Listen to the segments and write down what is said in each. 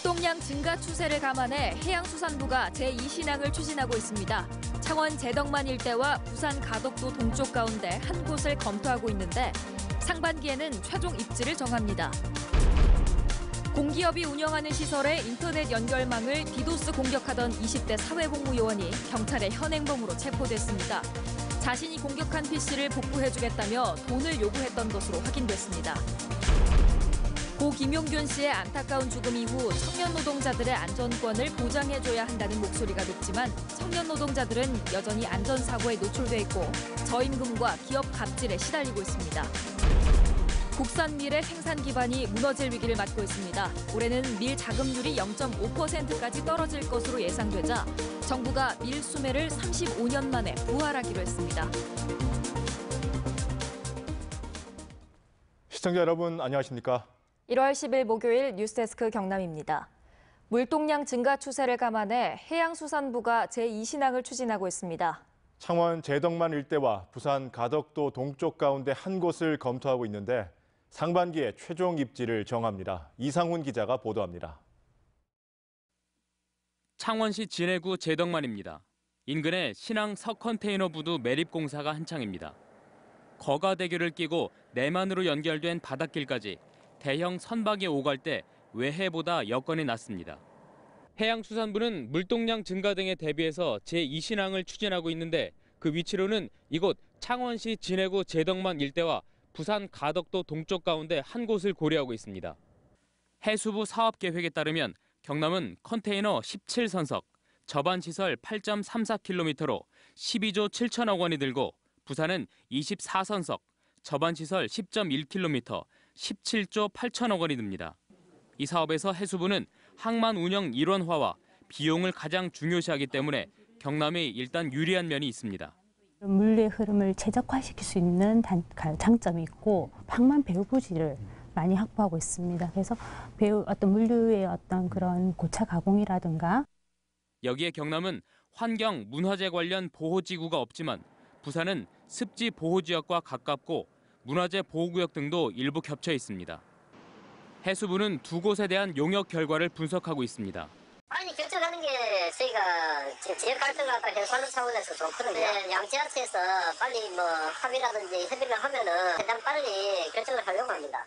물동량 증가 추세를 감안해 해양수산부가 제2신항을 추진하고 있습니다. 창원 제덕만 일대와 부산 가덕도 동쪽 가운데 한 곳을 검토하고 있는데 상반기에는 최종 입지를 정합니다. 공기업이 운영하는 시설의 인터넷 연결망을 디도스 공격하던 20대 사회복무요원이 경찰의 현행범으로 체포됐습니다. 자신이 공격한 PC를 복구해주겠다며 돈을 요구했던 것으로 확인됐습니다. 고 김용균 씨의 안타까운 죽음 이후 청년 노동자들의 안전권을 보장해줘야 한다는 목소리가 높지만 청년 노동자들은 여전히 안전사고에 노출돼 있고 저임금과 기업 갑질에 시달리고 있습니다. 국산 밀의 생산 기반이 무너질 위기를 맞고 있습니다. 올해는 밀 자급률이 0.5%까지 떨어질 것으로 예상되자 정부가 밀 수매를 35년 만에 부활하기로 했습니다. 시청자 여러분 안녕하십니까? 1월 10일 목요일 뉴스데스크 경남입니다. 물동량 증가 추세를 감안해 해양수산부가 제2신항을 추진하고 있습니다. 창원 제덕만 일대와 부산 가덕도 동쪽 가운데 한 곳을 검토하고 있는데 상반기에 최종 입지를 정합니다. 이상훈 기자가 보도합니다. 창원시 진해구 제덕만입니다. 인근에 신항 석컨테이너 부두 매립 공사가 한창입니다. 거가대교를 끼고 내만으로 연결된 바닷길까지 대형 선박이 오갈 때 외해보다 여건이 낮습니다. 해양수산부는 물동량 증가 등에 대비해서 제2신항을 추진하고 있는데 그 위치로는 이곳 창원시 진해구 제덕만 일대와 부산 가덕도 동쪽 가운데 한 곳을 고려하고 있습니다. 해수부 사업계획에 따르면 경남은 컨테이너 17선석, 저반시설 8.34km로 12조 7천억 원이 들고 부산은 24선석, 저반시설 10.1km, 17조 8천억 원이 듭니다. 이 사업에서 해수부는 항만 운영 일원화와 비용을 가장 중요시하기 때문에 경남이 일단 유리한 면이 있습니다. 물의 흐름을 최적화시킬 수 있는 장점이 있고 항만 배후 부지를 많이 확보하고 있습니다. 그래서 어떤 물류의 어떤 그런 고차 가공이라든가 여기에 경남은 환경, 문화재 관련 보호지구가 없지만 부산은 습지 보호지역과 가깝고 문화재 보호구역 등도 일부 겹쳐 있습니다. 해수부는 두 곳에 대한 용역 결과를 분석하고 있습니다. 빨리 결정하는 게 저희가 지금 지역 갈등을 갖다 해소하는 차원에서 좋거든요. 양지하체에서 빨리 합의라든지 협의를 하면은 가장 빨리 결정을 하려고 합니다.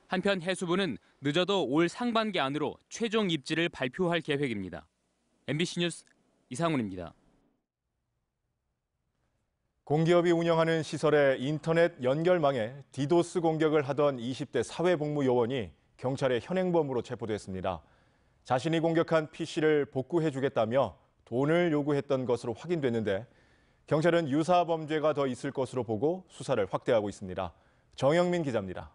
한편 해수부는 늦어도 올 상반기 안으로 최종 입지를 발표할 계획입니다. MBC 뉴스 이상훈입니다. 공기업이 운영하는 시설의 인터넷 연결망에 디도스 공격을 하던 20대 사회복무요원이 경찰의 현행범으로 체포됐습니다. 자신이 공격한 PC를 복구해주겠다며 돈을 요구했던 것으로 확인됐는데 경찰은 유사 범죄가 더 있을 것으로 보고 수사를 확대하고 있습니다. 정영민 기자입니다.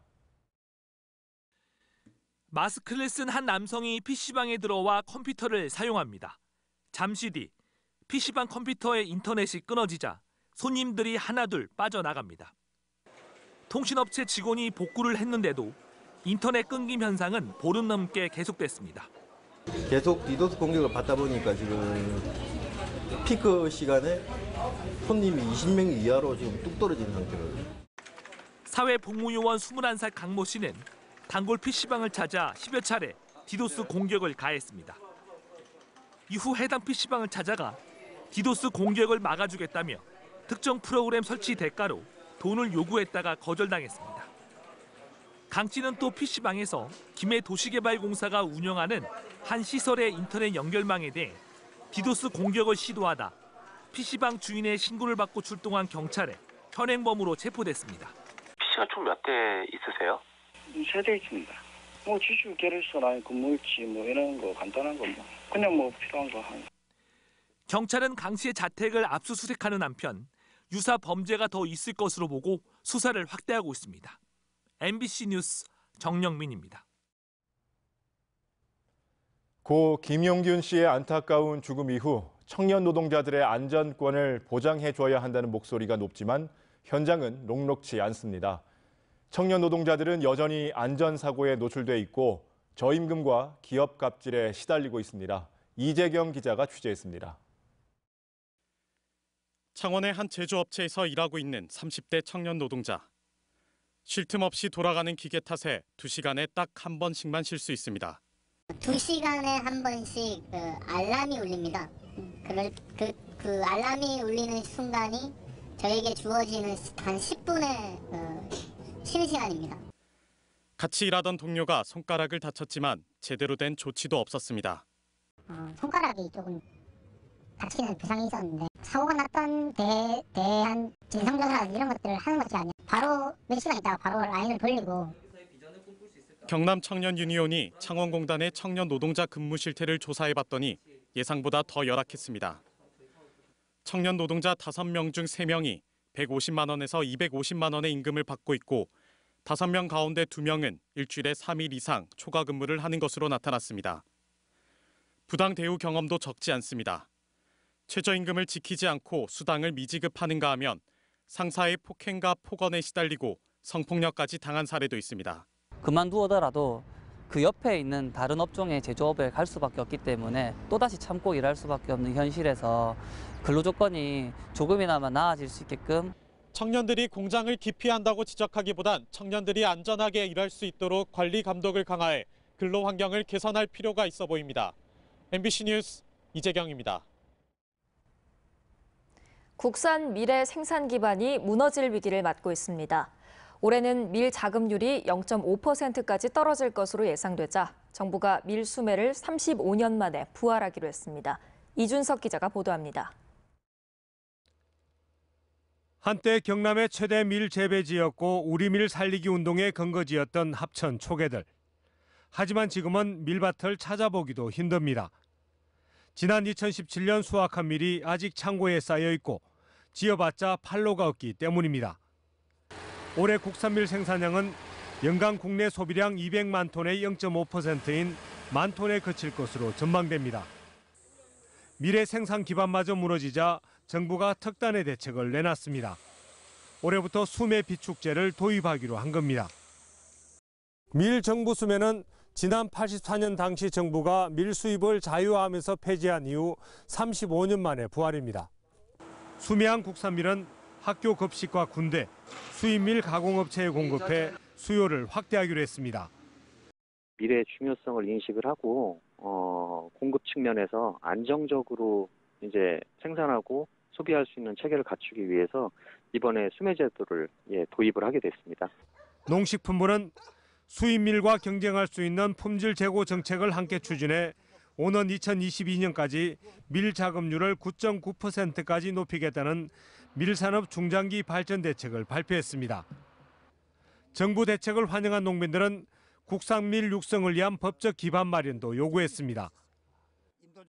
마스크를 쓴 한 남성이 PC방에 들어와 컴퓨터를 사용합니다. 잠시 뒤 PC방 컴퓨터의 인터넷이 끊어지자 손님들이 하나둘 빠져나갑니다. 통신업체 직원이 복구를 했는데도 인터넷 끊김 현상은 보름 넘게 계속됐습니다. 계속 디도스 공격을 받다 보니까 지금 피크 시간에 손님이 20명 이하로 지금 뚝 떨어진 상태거든요. 사회복무요원 21살 강모 씨는 단골 PC방을 찾아 10여 차례 디도스 공격을 가했습니다. 이후 해당 PC방을 찾아가 디도스 공격을 막아주겠다며 특정 프로그램 설치 대가로 돈을 요구했다가 거절당했습니다. 강 씨는 또 PC방에서 김해도시개발공사가 운영하는 한 시설의 인터넷 연결망에 대해 디도스 공격을 시도하다 PC방 주인의 신고를 받고 출동한 경찰에 현행범으로 체포됐습니다. PC가 총 몇 대 있으세요? 3대 있습니다. 지주 계열선 근무일지 이런 거 간단한 거 그냥 필요한 거 하는. 경찰은 강 씨의 자택을 압수수색하는 한편 유사 범죄가 더 있을 것으로 보고 수사를 확대하고 있습니다. MBC 뉴스 정영민입니다. 고 김용균 씨의 안타까운 죽음 이후 청년 노동자들의 안전권을 보장해줘야 한다는 목소리가 높지만 현장은 녹록지 않습니다. 청년 노동자들은 여전히 안전사고에 노출돼 있고 저임금과 기업 갑질에 시달리고 있습니다. 이재경 기자가 취재했습니다. 창원의 한 제조업체에서 일하고 있는 30대 청년 노동자. 쉴 틈 없이 돌아가는 기계 탓에 2시간에 딱 한 번씩만 쉴 수 있습니다. 2시간에 한 번씩 알람이 울립니다. 그 알람이 울리는 순간이 저에게 주어지는 단 10분의 쉬는 시간입니다. 같이 일하던 동료가 손가락을 다쳤지만 제대로 된 조치도 없었습니다. 손가락이 조금 다치는 부상이 있었는데 사고가 났던 대한 진상조사 이런 것들을 하는 것이 아니라 바로 몇 시간 있다가 바로 라인을 돌리고. 경남 청년유니온이 창원공단의 청년 노동자 근무 실태를 조사해봤더니 예상보다 더 열악했습니다. 청년 노동자 5명 중 3명이 150만 원에서 250만 원의 임금을 받고 있고 5명 가운데 2명은 일주일에 3일 이상 초과 근무를 하는 것으로 나타났습니다. 부당 대우 경험도 적지 않습니다. 최저임금을 지키지 않고 수당을 미지급하는가 하면 상사의 폭행과 폭언에 시달리고 성폭력까지 당한 사례도 있습니다. 그만두더라도 그 옆에 있는 다른 업종의 제조업에 갈 수밖에 없기 때문에 또다시 참고 일할 수밖에 없는 현실에서 근로조건이 조금이나마 나아질 수 있게끔 청년들이 공장을 기피한다고 지적하기보단 청년들이 안전하게 일할 수 있도록 관리 감독을 강화해 근로 환경을 개선할 필요가 있어 보입니다. MBC 뉴스 이재경입니다. 국산 밀의 생산 기반이 무너질 위기를 맞고 있습니다. 올해는 밀 자급률이 0.5%까지 떨어질 것으로 예상되자 정부가 밀 수매를 35년 만에 부활하기로 했습니다. 이준석 기자가 보도합니다. 한때 경남의 최대 밀 재배지였고 우리 밀 살리기 운동의 근거지였던 합천 초계들. 하지만 지금은 밀밭을 찾아보기도 힘듭니다. 지난 2017년 수확한 밀이 아직 창고에 쌓여 있고 지어봤자 판로가 없기 때문입니다. 올해 국산밀 생산량은 연간 국내 소비량 200만 톤의 0.5%인 1만 톤에 그칠 것으로 전망됩니다. 밀의 생산 기반마저 무너지자 정부가 특단의 대책을 내놨습니다. 올해부터 수매 비축제를 도입하기로 한 겁니다. 밀 정부 수매는 지난 84년 당시 정부가 밀 수입을 자유화하면서 폐지한 이후 35년 만에 부활입니다. 수매한 국산밀은 학교 급식과 군대, 수입밀 가공업체에 공급해 수요를 확대하기로 했습니다. 밀의 중요성을 인식을 하고 공급 측면에서 안정적으로 이제 생산하고 소비할 수 있는 체계를 갖추기 위해서 이번에 수매 제도를 도입을 하게 됐습니다. 농식품부는 수입밀과 경쟁할 수 있는 품질 제고 정책을 함께 추진해 오는 2022년까지 밀 자급률을 9.9%까지 높이겠다는 밀산업 중장기 발전 대책을 발표했습니다. 정부 대책을 환영한 농민들은 국산 밀 육성을 위한 법적 기반 마련도 요구했습니다.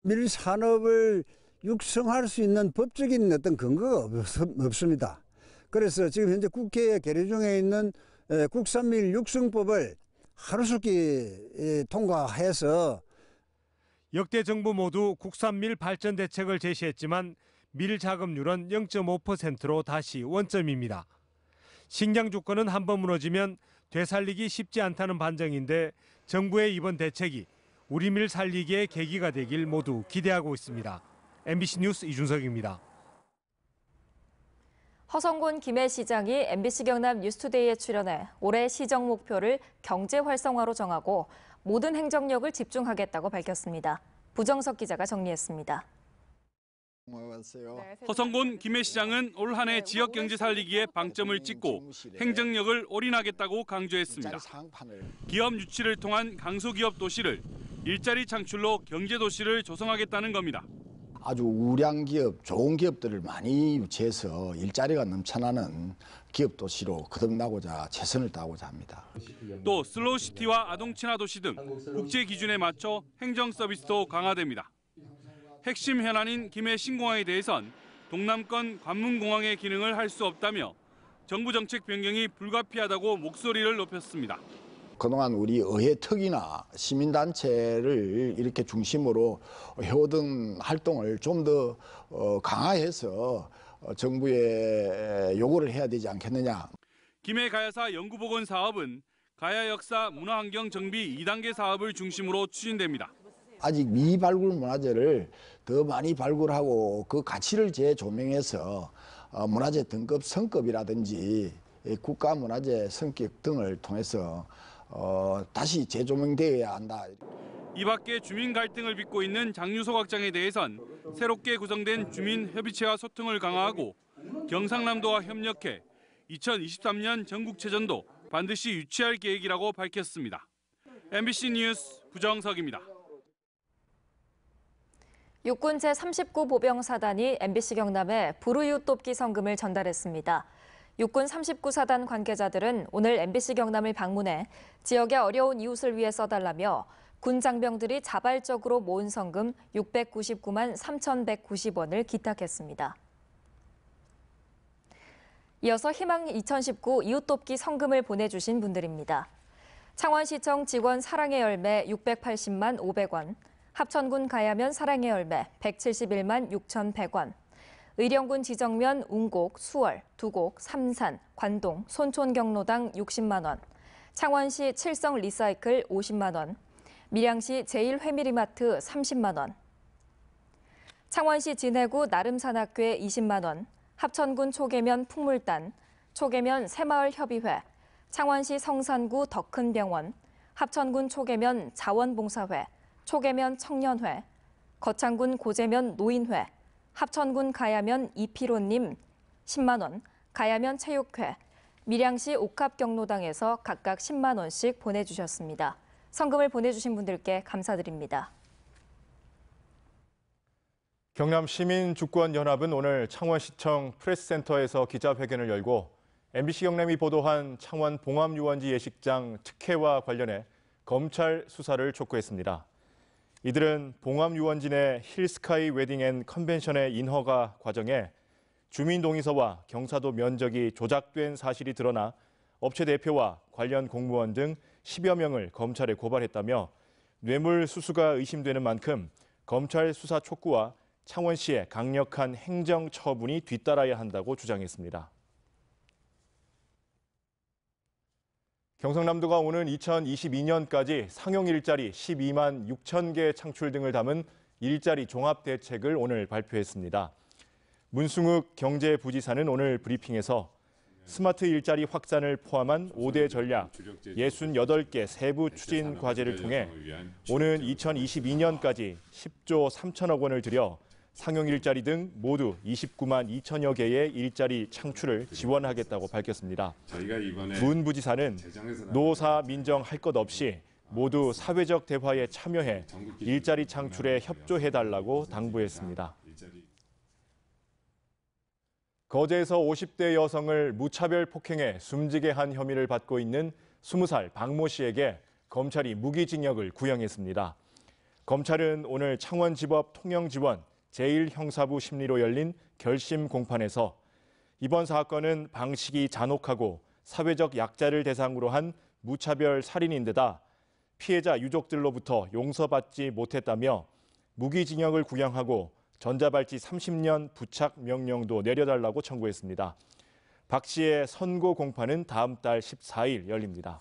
밀 산업을 육성할 수 있는 법적인 어떤 근거가 없습니다. 그래서 지금 현재 국회에 계류 중에 있는 국산밀 육성법을 하루속히 통과해서 역대 정부 모두 국산밀 발전 대책을 제시했지만 밀 자급률은 0.5%로 다시 원점입니다. 식량 주권은 한번 무너지면 되살리기 쉽지 않다는 반증인데 정부의 이번 대책이 우리 밀 살리기의 계기가 되길 모두 기대하고 있습니다. MBC 뉴스 이준석입니다. 허성곤 김해 시장이 MBC 경남 뉴스투데이에 출연해 올해 시정 목표를 경제 활성화로 정하고 모든 행정력을 집중하겠다고 밝혔습니다. 부정석 기자가 정리했습니다. 허성곤 김해 시장은 올 한 해 지역 경제 살리기에 방점을 찍고 행정력을 올인하겠다고 강조했습니다. 기업 유치를 통한 강소기업 도시를 일자리 창출로 경제 도시를 조성하겠다는 겁니다. 아주 우량 기업, 좋은 기업들을 많이 유치해서 일자리가 넘쳐나는 기업 도시로 거듭나고자 최선을 다하고자 합니다. 또 슬로우시티와 아동 친화 도시 등 국제 기준에 맞춰 행정 서비스도 강화됩니다. 핵심 현안인 김해 신공항에 대해선 동남권 관문공항의 기능을 할 수 없다며 정부 정책 변경이 불가피하다고 목소리를 높였습니다. 그동안 우리 의회특위나 시민단체를 이렇게 중심으로 해오던 활동을 좀 더 강화해서 정부에 요구를 해야 되지 않겠느냐. 김해 가야사 연구보건 사업은 가야 역사 문화환경 정비 2단계 사업을 중심으로 추진됩니다. 아직 미발굴 문화재를 더 많이 발굴하고 그 가치를 재조명해서 문화재 등급 성급이라든지 국가문화재 성격 등을 통해서 다시 재조명되어야 한다. 이 밖에 주민 갈등을 빚고 있는 장유소각장에 대해선 새롭게 구성된 주민협의체와 소통을 강화하고 경상남도와 협력해 2023년 전국체전도 반드시 유치할 계획이라고 밝혔습니다. MBC 뉴스 부정석입니다. 육군 제39 보병사단이 MBC 경남에 불우이웃 돕기 성금을 전달했습니다. 육군 39사단 관계자들은 오늘 MBC 경남을 방문해 지역의 어려운 이웃을 위해 써달라며 군 장병들이 자발적으로 모은 성금 699만 3,190원을 기탁했습니다. 이어서 희망 2019 이웃 돕기 성금을 보내주신 분들입니다. 창원시청 직원 사랑의 열매 680만 500원, 합천군 가야면 사랑의 열매 171만 6,100원, 의령군 지정면 웅곡, 수월, 두곡, 삼산, 관동, 손촌경로당 60만 원, 창원시 칠성 리사이클 50만 원, 밀양시 제1회미리마트 30만 원, 창원시 진해구 나름산악회 20만 원, 합천군 초계면 풍물단, 초계면 새마을협의회, 창원시 성산구 더큰병원, 합천군 초계면 자원봉사회, 초계면 청년회, 거창군 고제면 노인회, 합천군 가야면 이피로님 10만 원, 가야면 체육회, 밀양시 옥합경로당에서 각각 10만 원씩 보내주셨습니다. 성금을 보내주신 분들께 감사드립니다. 경남시민주권연합은 오늘 창원시청 프레스센터에서 기자회견을 열고 MBC 경남이 보도한 창원 봉암유원지 예식장 특혜와 관련해 검찰 수사를 촉구했습니다. 이들은 봉암유원지 내 힐스카이 웨딩 앤 컨벤션의 인허가 과정에 주민동의서와 경사도 면적이 조작된 사실이 드러나 업체 대표와 관련 공무원 등 10여 명을 검찰에 고발했다며 뇌물수수가 의심되는 만큼 검찰 수사 촉구와 창원시의 강력한 행정 처분이 뒤따라야 한다고 주장했습니다. 경상남도가 오는 2022년까지 상용 일자리 12만 6천 개 창출 등을 담은 일자리 종합대책을 오늘 발표했습니다. 문승욱 경제부지사는 오늘 브리핑에서 스마트 일자리 확산을 포함한 5대 전략, 68개 세부 추진 과제를 통해 오는 2022년까지 10조 3천억 원을 들여 상용 일자리 등 모두 29만 2천여 개의 일자리 창출을 지원하겠다고 밝혔습니다. 문 부지사는 노사 민정할 것 없이 모두 사회적 대화에 참여해 일자리 창출에 협조해달라고 당부했습니다. 거제에서 50대 여성을 무차별 폭행해 숨지게 한 혐의를 받고 있는 20살 박모 씨에게 검찰이 무기징역을 구형했습니다. 검찰은 오늘 창원지법 통영지원 제1형사부 심리로 열린 결심 공판에서 이번 사건은 방식이 잔혹하고 사회적 약자를 대상으로 한 무차별 살인인데다 피해자 유족들로부터 용서받지 못했다며 무기징역을 구형하고 전자발찌 30년 부착 명령도 내려달라고 청구했습니다. 박 씨의 선고 공판은 다음 달 14일 열립니다.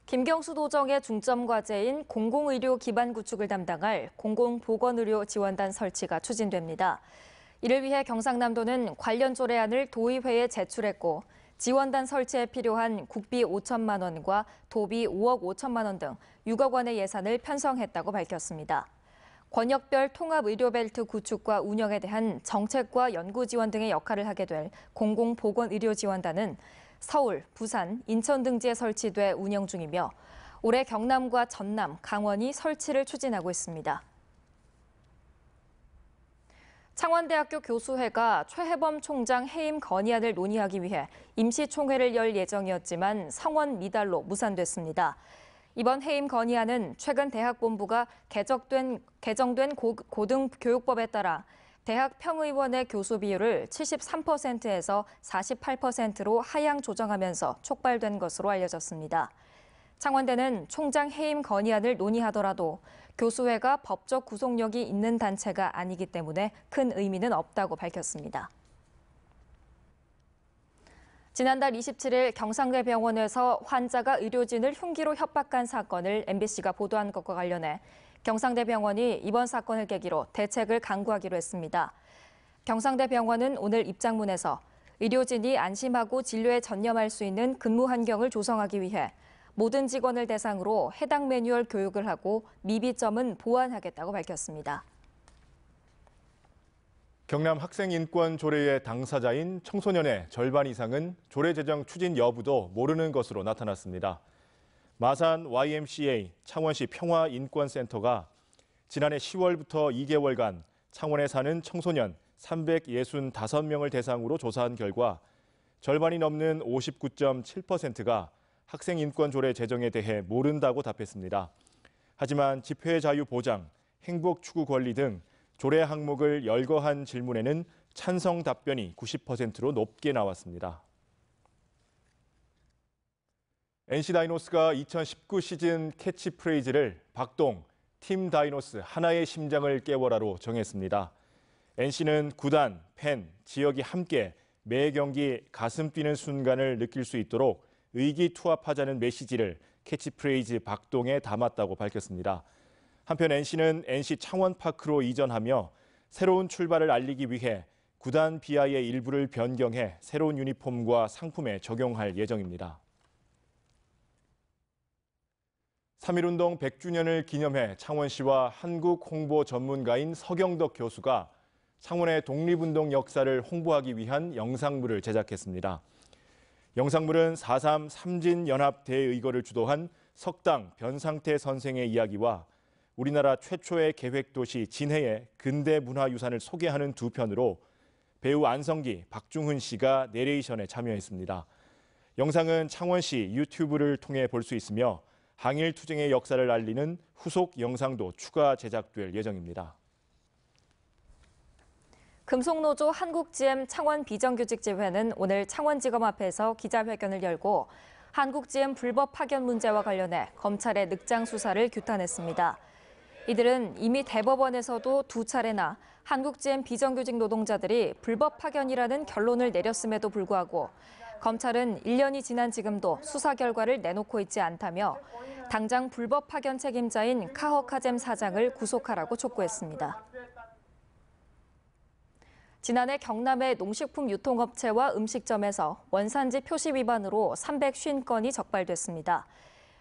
김경수 도정의 중점 과제인 공공의료 기반 구축을 담당할 공공보건의료 지원단 설치가 추진됩니다. 이를 위해 경상남도는 관련 조례안을 도의회에 제출했고 지원단 설치에 필요한 국비 5천만 원과 도비 5억 5천만 원 등 6억 원의 예산을 편성했다고 밝혔습니다. 권역별 통합의료벨트 구축과 운영에 대한 정책과 연구 지원 등의 역할을 하게 될 공공보건의료지원단은 서울, 부산, 인천 등지에 설치돼 운영 중이며 올해 경남과 전남, 강원이 설치를 추진하고 있습니다. 창원대학교 교수회가 최혜범 총장 해임 건의안을 논의하기 위해 임시총회를 열 예정이었지만 성원 미달로 무산됐습니다. 이번 해임 건의안은 최근 대학본부가 개정된 고등교육법에 따라 대학 평의원의 교수 비율을 73%에서 48%로 하향 조정하면서 촉발된 것으로 알려졌습니다. 창원대는 총장 해임 건의안을 논의하더라도 교수회가 법적 구속력이 있는 단체가 아니기 때문에 큰 의미는 없다고 밝혔습니다. 지난달 27일 경상대 병원에서 환자가 의료진을 흉기로 협박한 사건을 MBC가 보도한 것과 관련해 경상대 병원이 이번 사건을 계기로 대책을 강구하기로 했습니다. 경상대 병원은 오늘 입장문에서 의료진이 안심하고 진료에 전념할 수 있는 근무 환경을 조성하기 위해 모든 직원을 대상으로 해당 매뉴얼 교육을 하고 미비점은 보완하겠다고 밝혔습니다. 경남 학생인권 조례의 당사자인 청소년의 절반 이상은 조례 제정 추진 여부도 모르는 것으로 나타났습니다. 마산 YMCA 창원시 평화인권센터가 지난해 10월부터 2개월간 창원에 사는 청소년 365명을 대상으로 조사한 결과 절반이 넘는 59.7%가 학생인권 조례 제정에 대해 모른다고 답했습니다. 하지만 집회 자유 보장, 행복 추구 권리 등 조례 항목을 열거한 질문에는 찬성 답변이 90%로 높게 나왔습니다. NC 다이노스가 2019 시즌 캐치프레이즈를 박동, 팀 다이노스 하나의 심장을 깨워라로 정했습니다. NC는 구단, 팬, 지역이 함께 매 경기 가슴 뛰는 순간을 느낄 수 있도록 의기투합하자는 메시지를 캐치프레이즈 박동에 담았다고 밝혔습니다. 한편 NC는 NC 창원파크로 이전하며 새로운 출발을 알리기 위해 구단 비하의 일부를 변경해 새로운 유니폼과 상품에 적용할 예정입니다. 3.1운동 100주년을 기념해 창원시와 한국 홍보 전문가인 서경덕 교수가 창원의 독립운동 역사를 홍보하기 위한 영상물을 제작했습니다. 영상물은 4.3 삼진연합대의거를 주도한 석당 변상태 선생의 이야기와 우리나라 최초의 계획도시 진해의 근대문화유산을 소개하는 두 편으로 배우 안성기, 박중훈 씨가 내레이션에 참여했습니다. 영상은 창원시 유튜브를 통해 볼 수 있으며 항일 투쟁의 역사를 알리는 후속 영상도 추가 제작될 예정입니다. 금속노조 한국GM 창원 비정규직지회는 오늘 창원지검 앞에서 기자회견을 열고 한국GM 불법 파견 문제와 관련해 검찰의 늑장 수사를 규탄했습니다. 이들은 이미 대법원에서도 2차례나 한국GM 비정규직 노동자들이 불법 파견이라는 결론을 내렸음에도 불구하고 검찰은 1년이 지난 지금도 수사 결과를 내놓고 있지 않다며 당장 불법 파견 책임자인 카허카잼 사장을 구속하라고 촉구했습니다. 지난해 경남의 농식품 유통업체와 음식점에서 원산지 표시 위반으로 350건이 적발됐습니다.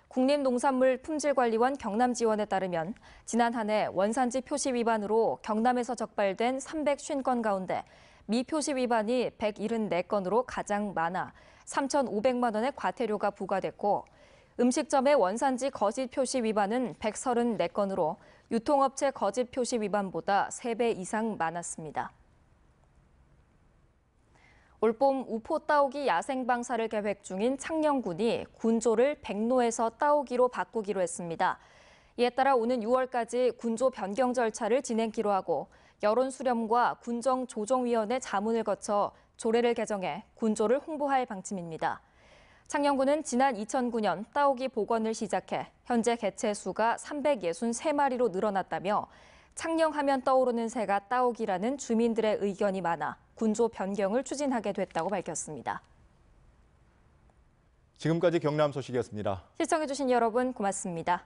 국립농산물 품질관리원 경남지원에 따르면 지난 한 해 원산지 표시 위반으로 경남에서 적발된 350건 가운데 미표시 위반이 174건으로 가장 많아 3,500만 원의 과태료가 부과됐고 음식점의 원산지 거짓 표시 위반은 134건으로 유통업체 거짓 표시 위반보다 3배 이상 많았습니다. 올봄 우포 따오기 야생 방사를 계획 중인 창녕군이 군조를 백로에서 따오기로 바꾸기로 했습니다. 이에 따라 오는 6월까지 군조 변경 절차를 진행키로 하고 여론 수렴과 군정조정위원회 자문을 거쳐 조례를 개정해 군조를 홍보할 방침입니다. 창녕군은 지난 2009년 따오기 복원을 시작해 현재 개체 수가 363마리로 늘어났다며 창녕하면 떠오르는 새가 따오기라는 주민들의 의견이 많아 군조 변경을 추진하게 됐다고 밝혔습니다. 지금까지 경남 소식이었습니다. 시청해주신 여러분 고맙습니다.